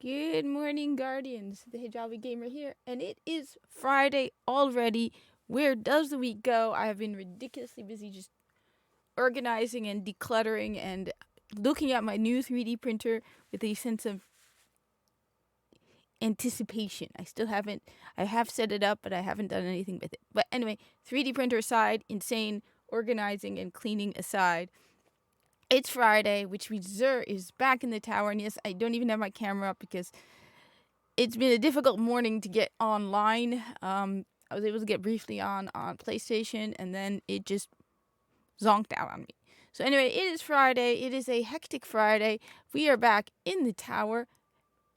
Good morning, Guardians. The Hijabi Gamer here, and it is Friday already. Where does the week go? I have been ridiculously busy just organizing and decluttering and looking at my new 3D printer with a sense of anticipation. I have set it up, but I haven't done anything with it. But anyway, 3D printer aside, insane organizing and cleaning aside, it's Friday, which means Zer is back in the tower. And yes, I don't even have my camera up because it's been a difficult morning to get online. I was able to get briefly on PlayStation, and then it just zonked out on me. So anyway, it is Friday. It is a hectic Friday. We are back in the tower.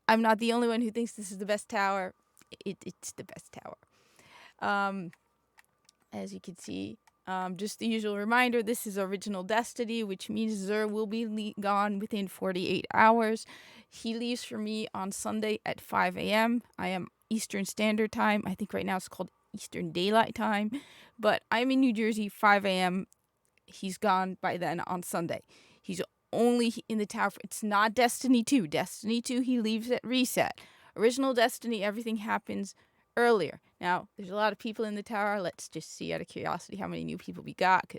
I'm not the only one who thinks this is the best tower. It's the best tower. Um, as you can see, just the usual reminder, this is Original Destiny, which means Zer will be gone within 48 hours. He leaves for me on Sunday at 5 a.m. I am Eastern Standard Time. I think right now it's called Eastern Daylight Time. But I'm in New Jersey, 5 a.m. He's gone by then on Sunday. He's only in the tower. It's not Destiny 2. Destiny 2, he leaves at reset. Original Destiny, everything happens earlier. Now, there's a lot of people in the tower. Let's just see out of curiosity how many new people we got.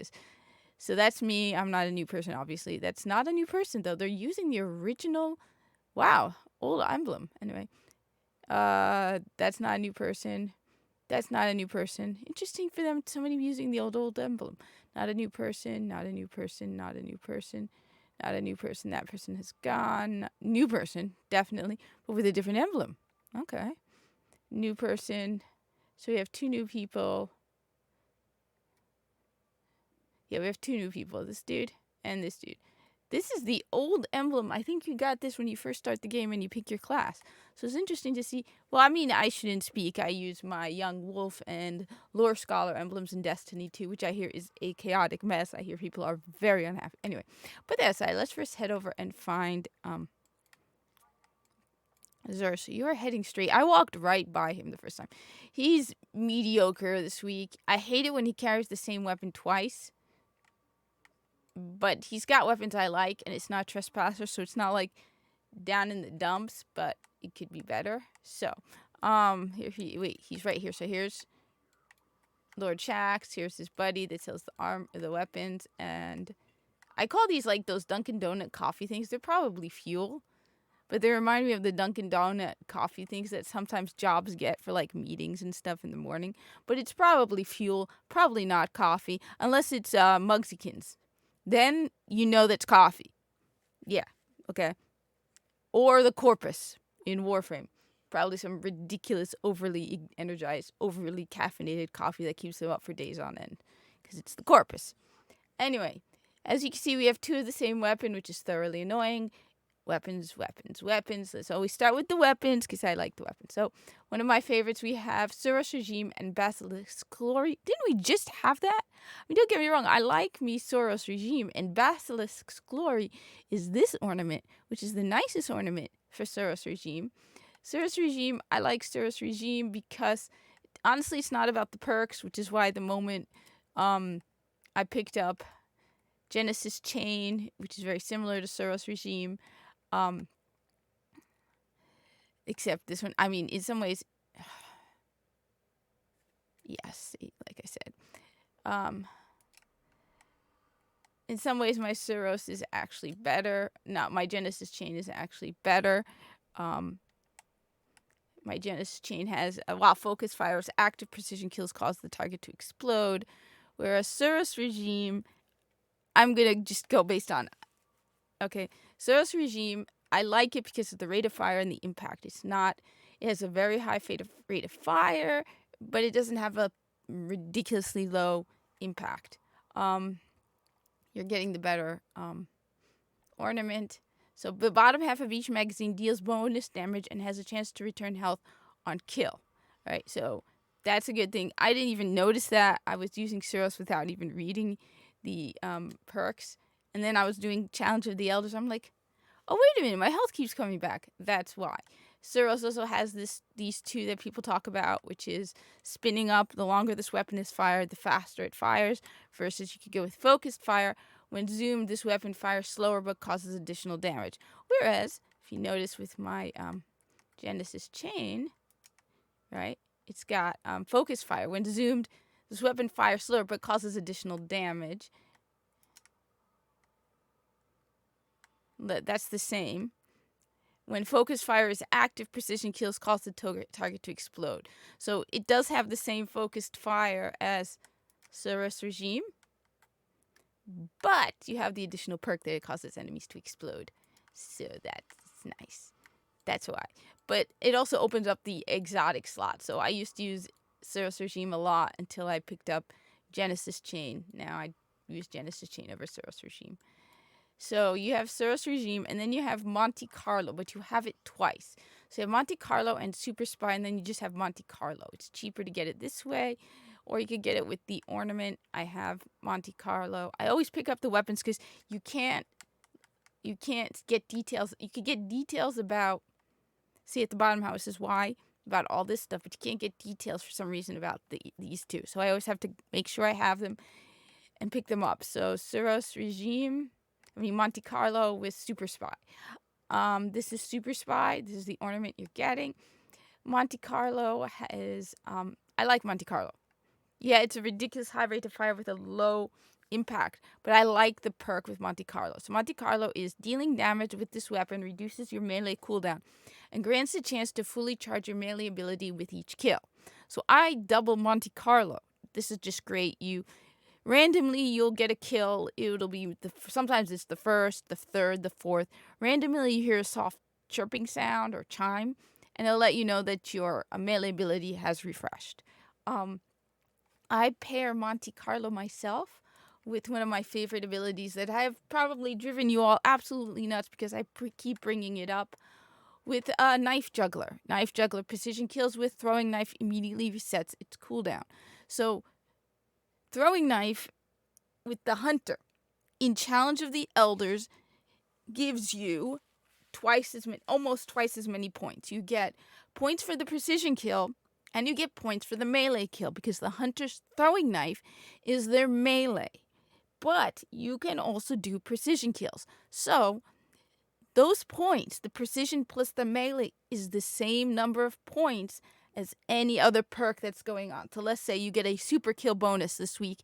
So that's me. I'm not a new person, obviously. That's not a new person, though. They're using the original, wow, old emblem. Anyway, that's not a new person. That's not a new person. Interesting for them, somebody using the old emblem. Not a new person, not a new person, not a new person, not a new person. That person has gone. New person, definitely, but with a different emblem. Okay. New person. So we have two new people. Yeah, we have two new people. This dude and this dude. This is the old emblem. I think you got this when you first start the game and you pick your class. So it's interesting to see. Well, I mean, I shouldn't speak. I use my young wolf and lore scholar emblems in Destiny 2, which I hear is a chaotic mess. I hear people are very unhappy. Anyway, but that aside, let's first head over and find Zer. So you are heading straight. I walked right by him the first time. He's mediocre this week. I hate it when he carries the same weapon twice. But he's got weapons I like, and it's not Trespasser, so it's not like down in the dumps, but it could be better. So, he's right here. So here's Lord Shaxx. Here's his buddy that sells the weapons, and I call these like those Dunkin' Donut coffee things. They're probably fuel, but they remind me of the Dunkin' Donut coffee things that sometimes jobs get for like meetings and stuff in the morning. But it's probably fuel, probably not coffee, unless it's Mugsikins. Then you know that's coffee. Yeah, okay. Or the Corpus in Warframe. Probably some ridiculous, overly energized, overly caffeinated coffee that keeps them up for days on end. Because it's the Corpus. Anyway, as you can see, we have two of the same weapon, which is thoroughly annoying. Weapons, weapons, weapons. Let's always start with the weapons because I like the weapons. So, one of my favorites, we have Suros Regime and Basilisk Glory. Didn't we just have that? I mean, don't get me wrong. I like me Soros Regime, and Basilisk's Glory is this ornament, which is the nicest ornament for Soros Regime. Soros Regime, I like Soros Regime because honestly, it's not about the perks, which is why the moment I picked up Genesis Chain, which is very similar to Soros Regime, um, except this one, I mean, in some ways, yes, like I said, in some ways, my Suros is actually better. Not my Genesis Chain is actually better. My Genesis Chain has, while Focus Fire's active precision kills cause the target to explode, whereas Suros Regime, I'm gonna just go based on, okay, Suros Regime, I like it because of the rate of fire and the impact. It has a very high rate of fire, but it doesn't have a ridiculously low impact. You're getting the better ornament. So the bottom half of each magazine deals bonus damage and has a chance to return health on kill. Right, so that's a good thing. I didn't even notice that. I was using Suros without even reading the perks. And then I was doing Challenge of the Elders. I'm like, oh, wait a minute, my health keeps coming back. That's why. Suros also has these two that people talk about, which is spinning up. The longer this weapon is fired, the faster it fires. Versus you could go with focused fire. When zoomed, this weapon fires slower but causes additional damage. Whereas, if you notice with my Genesis Chain, right? It's got focus fire. When zoomed, this weapon fires slower but causes additional damage. That's the same. When focus fire is active, precision kills cause the target to explode. So it does have the same focused fire as Suros Regime, but you have the additional perk that it causes enemies to explode. So that's nice. That's why. But it also opens up the exotic slot. So I used to use Suros Regime a lot until I picked up Genesis Chain. Now I use Genesis Chain over Suros Regime. So you have Suros Regime, and then you have Monte Carlo, but you have it twice. So you have Monte Carlo and Super Spy, and then you just have Monte Carlo. It's cheaper to get it this way, or you could get it with the ornament. I have Monte Carlo. I always pick up the weapons because you can't get details. You could get details about, see at the bottom how it says why, about all this stuff, but you can't get details for some reason about these two. So I always have to make sure I have them and pick them up. So Suros Regime, Monte Carlo with Super Spy. This is Super Spy. This is the ornament you're getting. Monte Carlo has, I like Monte Carlo. Yeah, it's a ridiculous high rate of fire with a low impact, but I like the perk with Monte Carlo. So Monte Carlo is dealing damage with this weapon reduces your melee cooldown and grants a chance to fully charge your melee ability with each kill. So I double Monte Carlo. This is just great. Randomly, you'll get a kill. It'll be sometimes it's the first, the third, the fourth. Randomly, you hear a soft chirping sound or chime, and it'll let you know that your melee ability has refreshed. I pair Monte Carlo myself with one of my favorite abilities that I have probably driven you all absolutely nuts because I keep bringing it up, with Knife Juggler. Knife Juggler precision kills with throwing knife immediately resets its cooldown. So throwing knife with the hunter in Challenge of the Elders gives you almost twice as many points. You get points for the precision kill, and you get points for the melee kill because the hunter's throwing knife is their melee. But you can also do precision kills. So those points, the precision plus the melee, is the same number of points as any other perk that's going on. So let's say you get a super kill bonus this week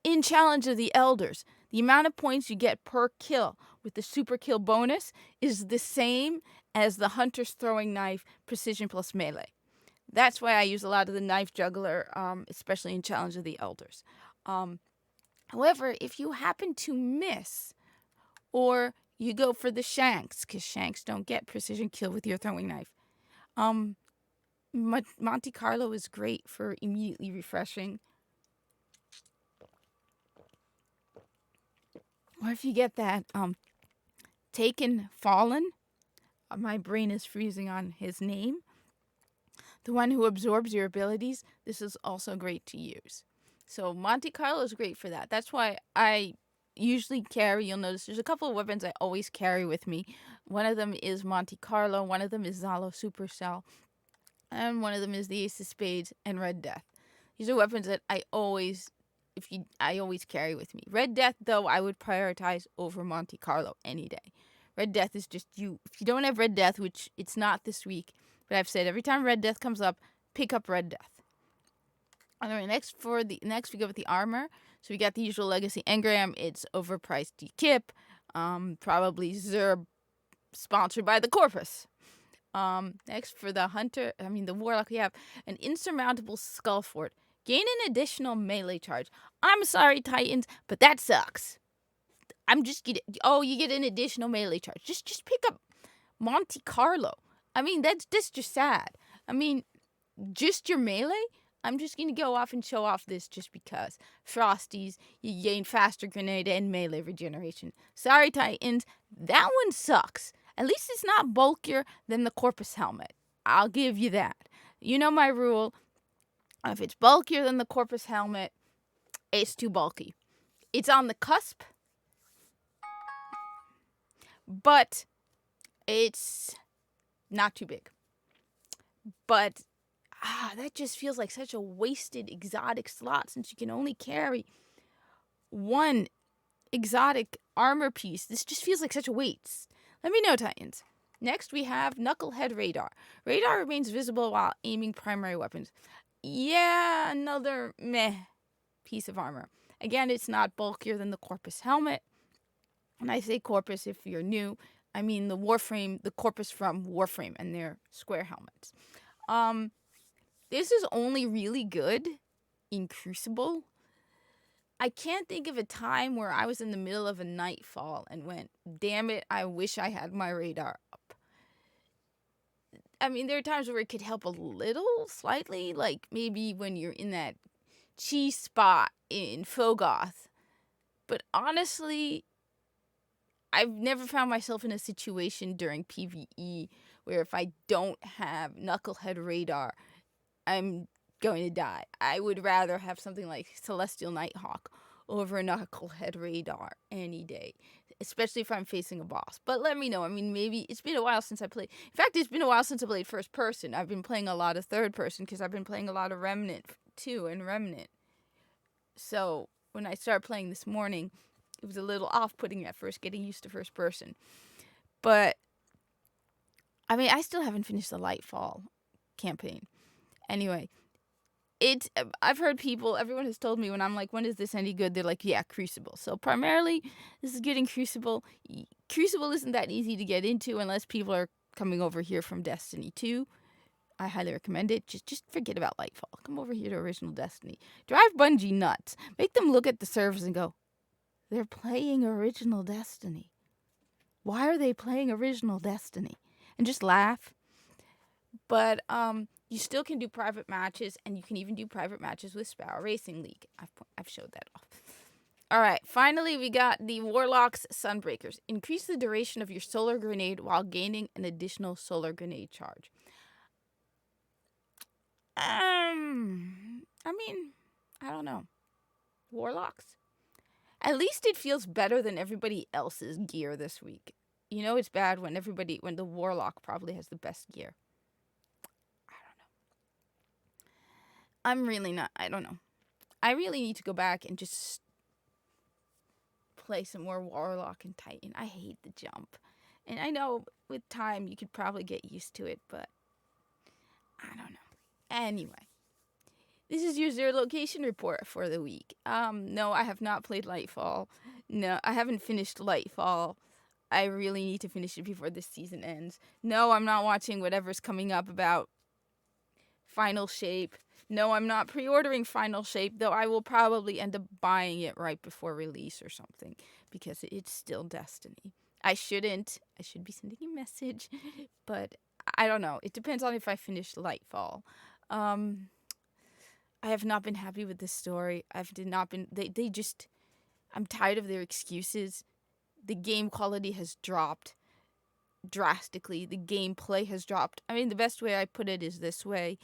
in Challenge of the Elders. The amount of points you get per kill with the super kill bonus is the same as the hunter's throwing knife precision plus melee. That's why I use a lot of the Knife Juggler, especially in Challenge of the Elders. However, if you happen to miss, or you go for the Shanks, because Shanks don't get precision kill with your throwing knife, Monte Carlo is great for immediately refreshing. Or if you get that Taken Fallen, my brain is freezing on his name, the one who absorbs your abilities, this is also great to use. So Monte Carlo is great for that. That's why I usually carry, you'll notice there's a couple of weapons I always carry with me. One of them is Monte Carlo, one of them is Zalo Supercell, and one of them is the Ace of Spades and Red Death. These are weapons that I always carry with me. Red Death, though, I would prioritize over Monte Carlo any day. Red Death is just you. If you don't have Red Death, which it's not this week, but I've said every time Red Death comes up, pick up Red Death. Alright, next we go with the armor. So we got the usual Legacy Engram. It's overpriced Kip. Probably Zerb, sponsored by the Corpus. Next for the Warlock, we have an insurmountable Skullfort. Gain an additional melee charge. I'm sorry, Titans, but that sucks. You get an additional melee charge. Just pick up Monte Carlo. That's just sad. Just your melee? I'm just going to go off and show off this just because. Frosties, you gain faster grenade and melee regeneration. Sorry, Titans, that one sucks. At least it's not bulkier than the Corpus helmet. I'll give you that. You know my rule. If it's bulkier than the Corpus helmet, it's too bulky. It's on the cusp, but it's not too big. But that just feels like such a wasted exotic slot since you can only carry one exotic armor piece. This just feels like such a waste. Let me know, Titans. Next, we have Knucklehead Radar. Radar remains visible while aiming primary weapons. Yeah, another meh piece of armor. Again, it's not bulkier than the Corpus helmet. And I say Corpus if you're new, I mean the Warframe, the Corpus from Warframe and their square helmets. This is only really good in Crucible. I can't think of a time where I was in the middle of a nightfall and went, damn it, I wish I had my radar up. I mean, there are times where it could help a little, slightly, like maybe when you're in that cheese spot in Fogoth. But honestly, I've never found myself in a situation during PvE where if I don't have Knucklehead Radar, I'm going to die. I would rather have something like Celestial Nighthawk over Knucklehead Radar any day, especially if I'm facing a boss. But let me know. I mean, maybe it's been a while since I played. In fact, it's been a while since I played first person. I've been playing a lot of third person because I've been playing a lot of Remnant 2 and Remnant. So when I started playing this morning, it was a little off-putting at first, getting used to first person. But, I mean, I still haven't finished the Lightfall campaign. Anyway, I've heard people, everyone has told me when I'm like, when is this any good? They're like, yeah, Crucible. So primarily, this is getting Crucible. Crucible isn't that easy to get into unless people are coming over here from Destiny 2. I highly recommend it. Just forget about Lightfall. Come over here to Original Destiny. Drive Bungie nuts. Make them look at the servers and go, they're playing Original Destiny. Why are they playing Original Destiny? And just laugh. But you still can do private matches, and you can even do private matches with Sparrow Racing League. I've showed that off. All right, finally we got the Warlock's Sunbreakers. Increase the duration of your solar grenade while gaining an additional solar grenade charge. I mean, I don't know. Warlocks? At least it feels better than everybody else's gear this week. You know it's bad when the Warlock probably has the best gear. I don't know. I really need to go back and just play some more Warlock and Titan. I hate the jump. And I know with time you could probably get used to it, but I don't know. Anyway, this is your Zero Location report for the week. No, I have not played Lightfall. No, I haven't finished Lightfall. I really need to finish it before this season ends. No, I'm not watching whatever's coming up about Final Shape. No, I'm not pre-ordering Final Shape, though I will probably end up buying it right before release or something, because it's still Destiny. I shouldn't. I should be sending a message, but I don't know. It depends on if I finish Lightfall. I have not been happy with this story. I'm tired of their excuses. The game quality has dropped drastically. The gameplay has dropped. I mean, the best way I put it is this way.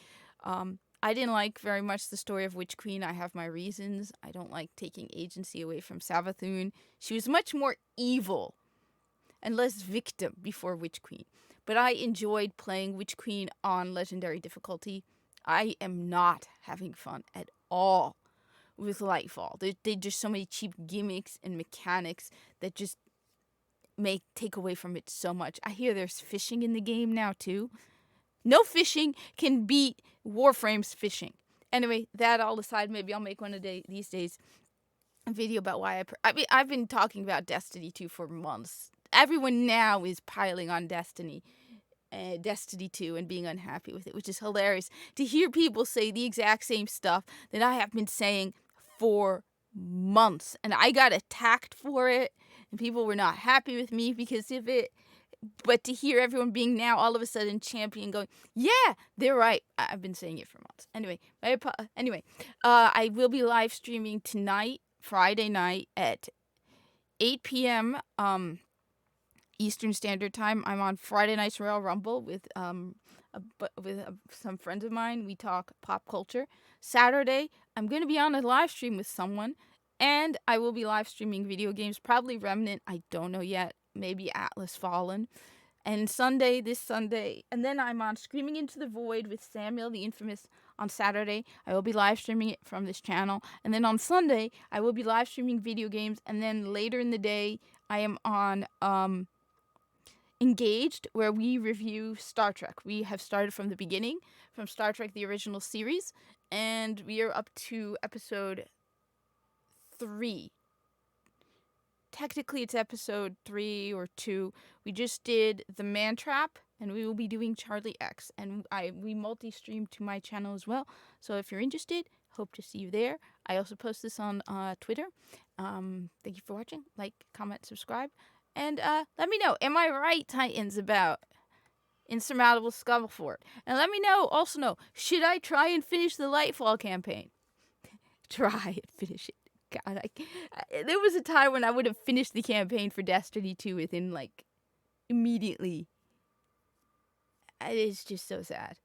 I didn't like very much the story of Witch Queen. I have my reasons. I don't like taking agency away from Savathun. She was much more evil and less victim before Witch Queen. But I enjoyed playing Witch Queen on Legendary difficulty. I am not having fun at all with Lightfall. There's just so many cheap gimmicks and mechanics that just take away from it so much. I hear there's fishing in the game now too. No fishing can beat Warframe's fishing. Anyway, that all aside, maybe I'll make one of these days a video about why I've been talking about Destiny 2 for months. Everyone now is piling on Destiny 2 and being unhappy with it, which is hilarious to hear people say the exact same stuff that I have been saying for months. And I got attacked for it, and people were not happy with me because of it. But to hear everyone being now all of a sudden champion going, yeah, they're right. I've been saying it for months. Anyway, I will be live streaming tonight, Friday night at 8 p.m. Eastern Standard Time. I'm on Friday Night's Royal Rumble with some friends of mine. We talk pop culture. Saturday, I'm going to be on a live stream with someone, and I will be live streaming video games, probably Remnant. I don't know yet. Maybe Atlas Fallen. And this Sunday, and then I'm on Screaming Into the Void with Samuel the Infamous on Saturday. I will be live streaming it from this channel. And then on Sunday, I will be live streaming video games. And then later in the day, I am on Engaged, where we review Star Trek. We have started from the beginning, from Star Trek, the original series, and we are up to episode 3. Technically, it's episode 3 or 2. We just did The Man Trap, and we will be doing Charlie X. And we multi-stream to my channel as well. So if you're interested, hope to see you there. I also post this on Twitter. Thank you for watching. Like, comment, subscribe. And let me know, am I right, Titans, about Insurmountable Scuttlefort? And let me also know, should I try and finish the Lightfall campaign? Try and finish it. God, there was a time when I would have finished the campaign for Destiny 2 within, immediately. It's just so sad.